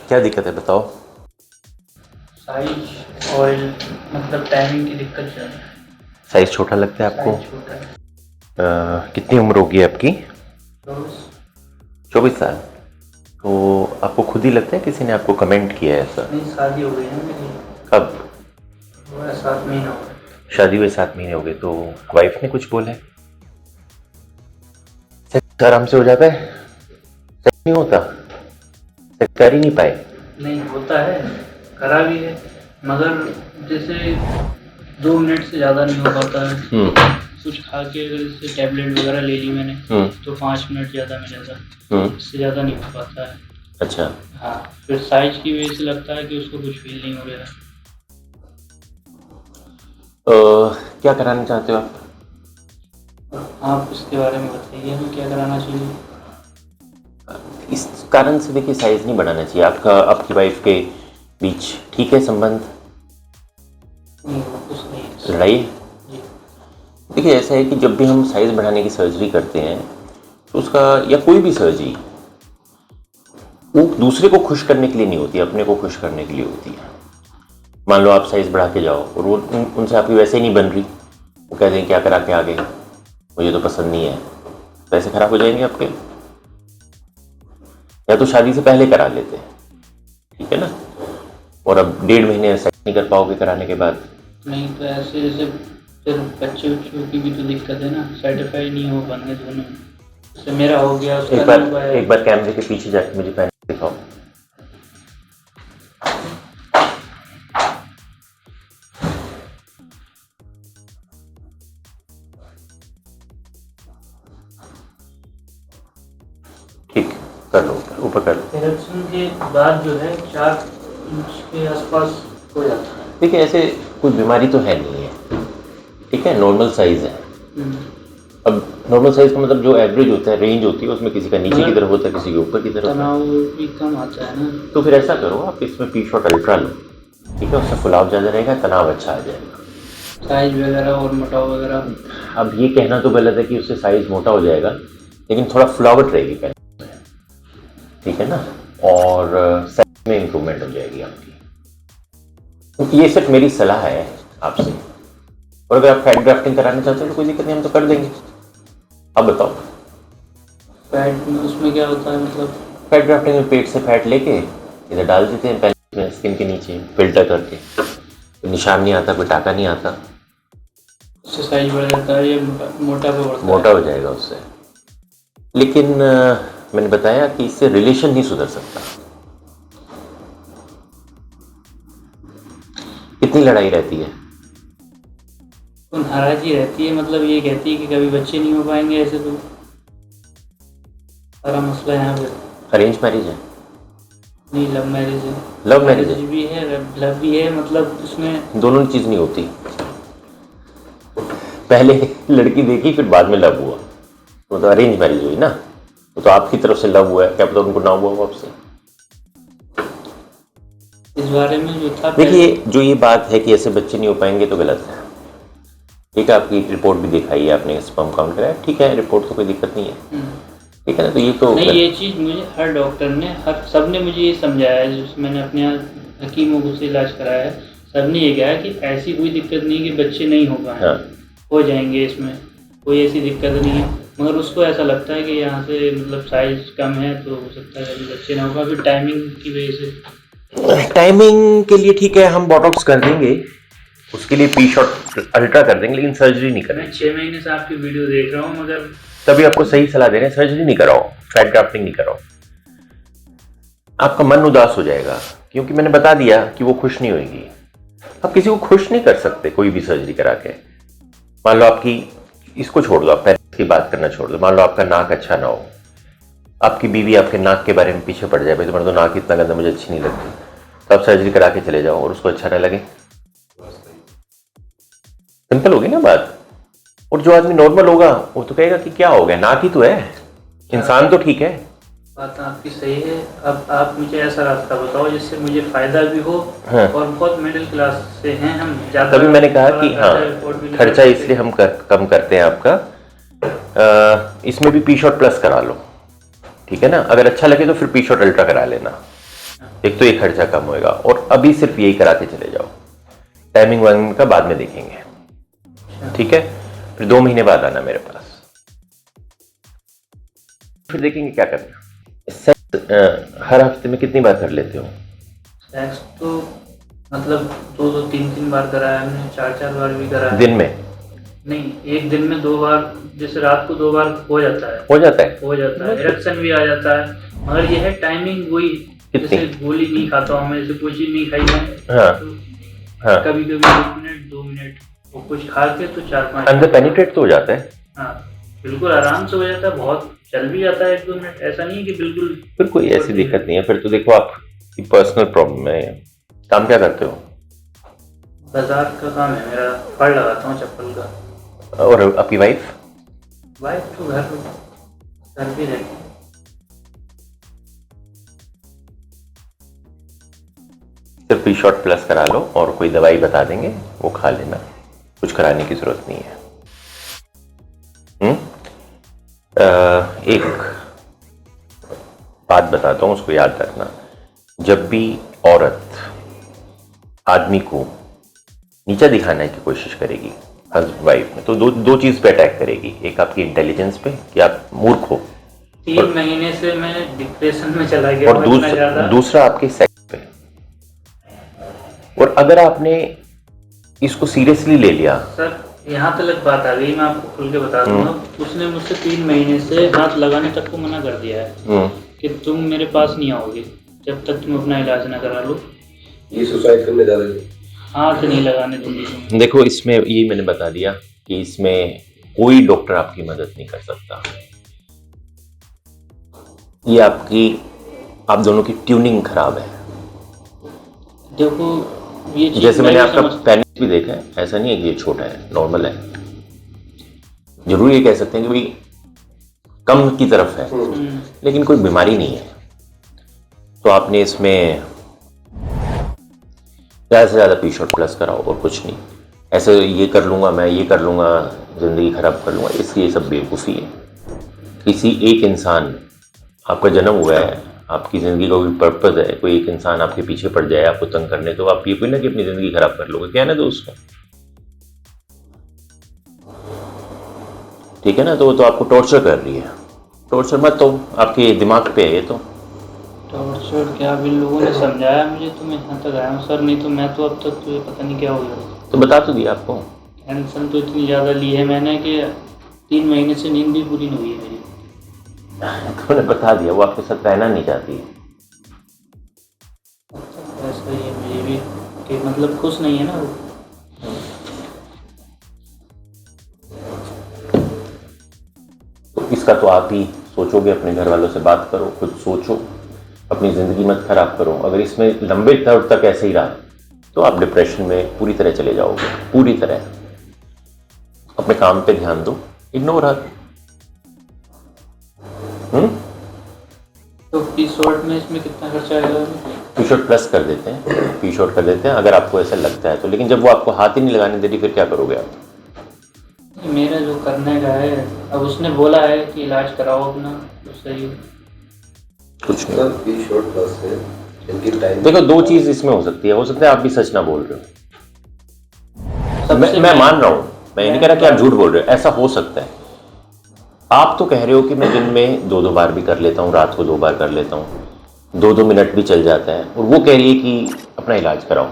क्या दिक्कत है बताओ। साइज ऑयल मतलब टाइमिंग की दिक्कत ज़्यादा है। साइज छोटा लगता है आपको? साइज छोटा है। कितनी उम्र होगी आपकी? 24। 24 साल। तो आपको खुद ही लगता है किसी ने आपको कमेंट किया है ऐसा? नहीं, शादी हो गई है मेरी। कब? हुआ 7 महीना हो गए। शादी हुए 7 महीने हो गए, तो वाइफ ने कुछ बोला है? सेक्स आराम से हो जाता है? सेक्स नहीं होता? सेक्स कर ही नहीं पाए? नहीं होता है, करा भी है, मगर जैसे 2 मिनट से ज़्यादा नहीं हो पाता है। कुछ खा के अगर जैसे टैबलेट वगैरह ले ली मैंने तो 5 मिनट ज़्यादा मिलेगा, इससे ज़्यादा नहीं हो पाता है। अच्छा। हाँ, फिर साइज की वजह से लगता है कि उसको कुछ फील नहीं हो रहा है। क्या कराना चाहते हो आप? आप इसके बारे में बताइए, हमें क्या कराना चाहिए। इस कारण से देखिए साइज नहीं बढ़ाना चाहिए। आपका आपकी वाइफ के बीच ठीक है संबंध? नहीं, वो कुछ नहीं है। लड़ाई? जी। देखिए ऐसा है कि जब भी हम साइज बढ़ाने की सर्जरी करते हैं तो उसका, या कोई भी सर्जरी, वो दूसरे को खुश करने के लिए नहीं होती, अपने को खुश करने के लिए होती है। मान लो आप साइज बढ़ा के जाओ और वो उनसे आपकी वैसे ही नहीं बन रही, वो कहते हैं क्या करा के आ गए, मुझे तो पसंद नहीं है, पैसे खराब हो जाएंगे आपके। या तो शादी से पहले करा लेते हैं, ठीक है ना, और अब 1.5 महीने साइज नहीं कर पाओगे कराने के बाद। नहीं तो ऐसे जैसे फिर बच्चे बच्चों की भी तो दिक्कत है ना, सर्टिफाई नहीं हो पाएंगे दोनों। जैसे मेरा हो गया, उसका नहीं हुआ है। एक बार कैमरे के पीछे जाके मुझे पहन के दिखाओ। ठीक, कर लो, ऊपर कर लो। इरेक्शन के बाद जो है 4 इंच के आसपास हो जाता है। देखिए ऐसे कोई बीमारी तो है नहीं है, ठीक है, नॉर्मल साइज है। अब नॉर्मल साइज का मतलब जो एवरेज होता है, रेंज होती है, उसमें किसी का नीचे की तरफ होता है, किसी के ऊपर की तरफ। तनाव भी कम आता है ना। तो फिर ऐसा करो, आप इसमें पी शॉट अल्ट्रा लो, ठीक है, उससे फुलाव ज़्यादा रहेगा, तनाव अच्छा आ जाएगा। साइज वगैरह और मोटाव वगैरह। अब ये कहना तो गलत है कि उससे साइज मोटा हो जाएगा, लेकिन थोड़ा फुलावट रहेगी कहने में, ठीक है ना, और साइज में इंप्रूवमेंट हो जाएगी आपकी। तो ये सिर्फ मेरी सलाह है आपसे, और अगर आप फैट ग्राफ्टिंग कराना चाहते हो तो कोई दिक्कत नहीं, हम तो कर देंगे। अब बताओ। फैट में उसमें क्या होता है मतलब? फैट ग्राफ्टिंग में पेट से फैट लेके इधर डाल देते हैं पहले में, स्किन के नीचे फिल्टर करके, कोई निशान नहीं आता, कोई टाका नहीं आता। उससे साइज बढ़ जाता है या मोटा पे बढ़ता है? मोटा हो जाएगा उससे, लेकिन मैंने बताया कि इससे रिलेशन नहीं सुधर सकता। कितनी लड़ाई रहती है? तो नाराजगी रहती है, मतलब ये कहती है कि कभी बच्चे नहीं हो पाएंगे, ऐसे तो सारा मसला यहाँ पे। अरेंज मैरिज है? नहीं, लव मैरिज है। लव मैरिज है? भी है, लव भी है, मतलब उसमें दोनों चीज़ नहीं होती। पहले लड़की देखी फिर बाद में लव हुआ, वो तो अरेंज मैरिज हुई ना। वो तो आपकी तरफ से लव हुआ है, क्या पता उनको ना हुआ हो आपसे। इस बारे में जो था, देखिए जो ये बात है कि ऐसे बच्चे नहीं हो पाएंगे तो गलत है, ठीक है। आपकी रिपोर्ट भी दिखाई है, आपने स्पर्म काउंट कराया, ठीक है, रिपोर्ट तो कोई दिक्कत नहीं है, ठीक है ना। तो ये तो नहीं, ये चीज़ मुझे हर डॉक्टर ने, हर सब ने मुझे ये समझाया है, जो मैंने अपने यहाँ हकीमों को से इलाज कराया है, सब ने ये कहा है कि ऐसी कोई दिक्कत नहीं कि बच्चे नहीं हो पाए। हाँ। हो जाएंगे, इसमें कोई ऐसी दिक्कत नहीं है, मगर उसको ऐसा लगता है कि यहाँ से मतलब साइज कम है तो हो सकता है अभी बच्चे ना होगा, फिर टाइमिंग की वजह से। टाइमिंग के लिए ठीक है, हम बॉटॉक्स कर देंगे, उसके लिए पी शॉट अल्ट्रा कर देंगे, लेकिन सर्जरी नहीं करेंगे। मैं 6 महीने से आपकी वीडियो देख रहा हूँ, मगर तभी आपको सही सलाह दे रहे हैं, सर्जरी नहीं कराओ, फैट ग्राफ्टिंग नहीं कराओ। आपका मन उदास हो जाएगा, क्योंकि मैंने बता दिया कि वो खुश नहीं होगी। आप किसी को खुश नहीं कर सकते कोई भी सर्जरी करा के। मान लो आपकी, इसको छोड़ दो, आप पेरेंट्स की बात करना छोड़ दो, मान लो आपका नाक अच्छा ना हो, आपकी बीवी आपके नाक के बारे में पीछे पड़ जाए, भाई तुम्हारा तो नाक इतना गंदा, मुझे अच्छी नहीं लगती, तो आप सर्जरी करा के चले जाओ और उसको अच्छा ना लगे। सिंपल होगी ना बात। और जो आदमी नॉर्मल होगा वो तो कहेगा कि क्या हो गया, नाक ही तो है, इंसान तो ठीक है। बात आपकी सही है। अब आप मुझे ऐसा रास्ता बताओ जिससे मुझे फायदा भी हो। हाँ। और बहुत मिडिल क्लास से हैं हम, तभी मैंने कहा कि हाँ, खर्चा इसलिए हम कम करते हैं आपका। इसमें भी पी शॉट प्लस करा लो, ठीक है ना। अगर अच्छा लगे तो फिर पी शॉट अल्ट्रा करा लेना, एक तो ये खर्चा कम होएगा, और अभी सिर्फ यही करा के चले जाओ, टाइमिंग वाइमिंग का बाद में देखेंगे, ठीक है? फिर 2 महीने बाद आना मेरे पास, फिर देखेंगे क्या करना। सेक्स हर हफ्ते में कितनी बार कर लेते हो? सेक्स तो मतलब 2-3 बार करा है हमने, 4 बार भी करा है। दिन में? नहीं, एक दिन में 2 बार, जैसे रात को 2 बार हो जाता है। हो जाता है? हो जाता है, इरेक्शन भी आ जाता है, मगर ये है टाइमिंग वही, जैसे गोली नहीं खाता हूँ मैं, जैसे कोई चीज नहीं खाई मैं, हाँ, तो हाँ। कभी 1 मिनट 2 मिनट, और कुछ खा के तो 4-5 अंदर पेनिट्रेट तो हो जाता है? हाँ, बिल्कुल आराम से हो जाता है, बहुत चल भी जाता है 1-2 मिनट, ऐसा नहीं है कि बिल्कुल। फिर कोई ऐसी दिक्कत नहीं है, फिर तो देखो आपकी पर्सनल प्रॉब्लम है। काम क्या करते हो? बाजार का काम है मेरा, फड़ लगाता हूँ चप्पल का। और आपकी वाइफ? वाइफ तो घर भी रहती है। सिर्फ पी शॉट प्लस करा लो, और कोई दवाई बता देंगे वो खा लेना, कुछ कराने की जरूरत नहीं है। एक बात बताता हूँ, उसको याद रखना। जब भी औरत आदमी को नीचा दिखाने की कोशिश करेगी हस्बैंड वाइफ में, तो दो चीज पे अटैक करेगी। एक आपकी इंटेलिजेंस पे कि आप मूर्ख हो, 3 महीने से मैं डिप्रेशन में चला गया, और दूसरा आपके सेक्स पे। और अगर आपने इसको सीरियसली ले लिया, सर यहाँ तक बात आ गई, मैं आपको खुल के बता दूंगा। उसने मुझसे 3 महीने से हाथ लगाने तक को मना कर दिया है कि तुम मेरे पास नहीं आओगे जब तक तुम अपना इलाज ना करा लो। ये सुसाइड करने जा रहे थे? हाथ नहीं लगाने दूंगी तुम। देखो, इसमें ये मैंने बता दिया कि इसमें कोई डॉक्टर आपकी मदद नहीं कर सकता। ये आप दोनों की ट्यूनिंग खराब है। देखो ये चीज़ जैसे मैंने आपका पेनिस भी देखा है, ऐसा नहीं है कि ये छोटा है, नॉर्मल है। जरूर ये कह सकते हैं कि भाई कम की तरफ है, लेकिन कोई बीमारी नहीं है। तो आपने इसमें ज़्यादा से ज़्यादा पी शॉट प्लस कराओ, और कुछ नहीं। ऐसे ये कर लूँगा मैं, ये कर लूँगा, ज़िंदगी खराब कर लूँगा, इसलिए सब बेवकूफ़ी है। किसी एक इंसान, आपका जन्म हुआ है, आपकी ज़िंदगी का कोई पर्पज़ है, कोई एक इंसान आपके पीछे पड़ जाए आपको तंग करने, तो आप ये कोई ना कि अपनी ज़िंदगी खराब कर लोगे, क्या है ना दोस्तों? ठीक है ना? तो वो तो आपको टॉर्चर कर रही है। टॉर्चर मत, तो आपके दिमाग पे है ये तो। टॉर्चर क्या, अभी लोगों ने समझाया मुझे तो मैं यहाँ तक आया हूँ सर, नहीं तो मैं तो अब तक तो ये पता नहीं क्या हो गया। तो बता तो दिया आपको। टेंशन तो इतनी ज़्यादा ली है मैंने कि 3 महीने से नींद भी पूरी नहीं हुई है मेरी। तुमने बता दिया, वो आपके साथ रहना नहीं चाहती। ऐसा ही है मुझे भी कि मतलब खुश नहीं है ना वो। तो इसका तो आप ही सोचोगे, अपने घर वालों से बात करो, खुद सोचो, अपनी ज़िंदगी मत खराब करो। अगर इसमें लंबे तौर तक ऐसे ही रहा तो आप डिप्रेशन में पूरी तरह चले जाओगे, पूरी तरह। अपने काम पे ध्यान दो, इग्नोर हर। तो पी शॉट में इसमें कितना खर्चा आएगा? पी शॉट प्लस कर देते हैं, पी शॉट कर देते हैं अगर आपको ऐसा लगता है तो। लेकिन जब वो आपको हाथ ही नहीं लगाने दे रही, फिर क्या करोगे आप? मेरा जो करने का है, अब उसने बोला है कि इलाज कराओ अपना, तो सही। कुछ नहीं। पी शॉट प्लस है, इनकी टाइम देखो, 2 चीज इसमें हो सकती है। हो सकता है आप भी सच ना बोल रहे हो, मैं मान रहा हूं, मैं ये नहीं कह रहा कि आप झूठ बोल रहे हो, ऐसा हो सकता है। आप तो कह रहे हो कि मैं दिन में 2-2 बार भी कर लेता हूँ, रात को 2 बार कर लेता हूँ, 2-2 मिनट भी चल जाता है। और वो कह रही है कि अपना इलाज कराओ।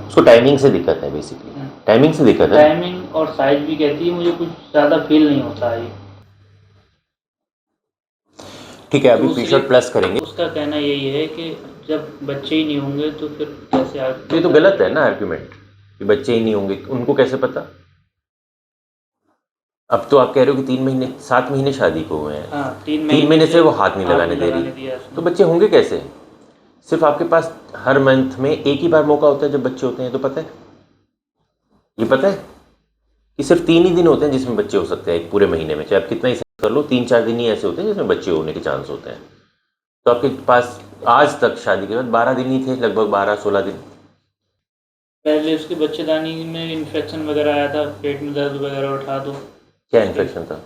उसको टाइमिंग से दिक्कत है, बेसिकली टाइमिंग से दिक्कत है। टाइमिंग और साइज भी कहती है, मुझे कुछ ज़्यादा फील नहीं होता है। ठीक है, अभी पी शॉट प्लस करेंगे। उसका कहना यही है कि जब बच्चे ही नहीं होंगे तो फिर कैसे आगे। ये तो गलत है ना आर्ग्यूमेंट, कि बच्चे ही नहीं होंगे, उनको कैसे पता? अब तो आप कह रहे हो कि 3 महीने 7 महीने शादी को हुए हैं। हाँ, 3 महीने से वो हाथ नहीं लगाने दे रही, तो बच्चे होंगे कैसे? सिर्फ आपके पास हर मंथ में एक ही बार मौका होता है जब बच्चे होते हैं, तो पता है? ये पता है कि सिर्फ 3 ही दिन होते हैं जिसमें बच्चे हो सकते हैं एक पूरे महीने में। चाहे आप कितना ही कर लो, 3-4 दिन ही ऐसे होते हैं जिसमें बच्चे होने के चांस होते हैं। तो आपके पास आज तक शादी के बाद 12 दिन ही थे, लगभग 12-16 दिन। पहले उसके बच्चेदानी में इन्फेक्शन वगैरह आया था, पेट में दर्द वगैरह उठा दो। क्या इन्फेक्शन था?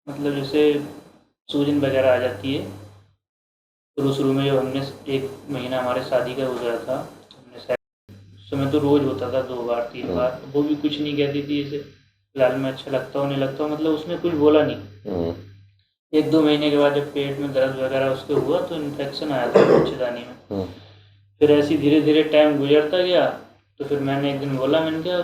मतलब जैसे सूजन वगैरह आ जाती है। शुरू में जब हमने 1 महीना हमारे शादी का गुजरा था, हमने उस समय तो रोज़ होता था 2 बार 3 बार, वो भी कुछ नहीं कहती थी ऐसे फिलहाल में अच्छा लगता हो नहीं लगता हो, मतलब उसने कुछ बोला नहीं। 1-2 महीने के बाद जब पेट में दर्द वगैरह उसके हुआ तो इन्फेक्शन आया था बच्चेदानी में। फिर ऐसे धीरे धीरे टाइम गुजरता गया, तो फिर मैंने एक दिन बोला, मैंने कहा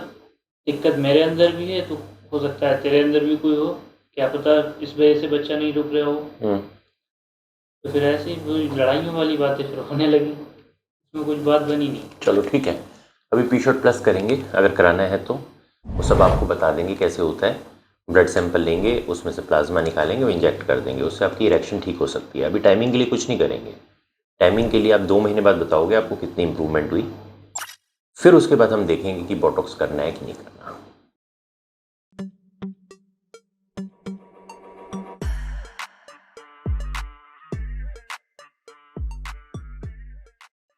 दिक्कत मेरे अंदर भी है, तो हो सकता है तेरे अंदर भी कोई हो, क्या पता इस वजह से बच्चा नहीं रुक रहा हो। तो फिर ऐसे ही लड़ाइयों वाली बातें फिर होने लगी, उसमें कुछ बात बनी नहीं। चलो ठीक है, अभी पी-शॉट प्लस करेंगे, अगर कराना है तो वो सब आपको बता देंगे कैसे होता है। ब्लड सैंपल लेंगे, उसमें से प्लाज्मा निकालेंगे, वो इंजेक्ट कर देंगे, उससे आपकी इरेक्शन ठीक हो सकती है। अभी टाइमिंग के लिए कुछ नहीं करेंगे, टाइमिंग के लिए आप 2 महीने बाद बताओगे आपको कितनी इंप्रूवमेंट हुई, फिर उसके बाद हम देखेंगे कि बोटॉक्स करना है कि नहीं करना।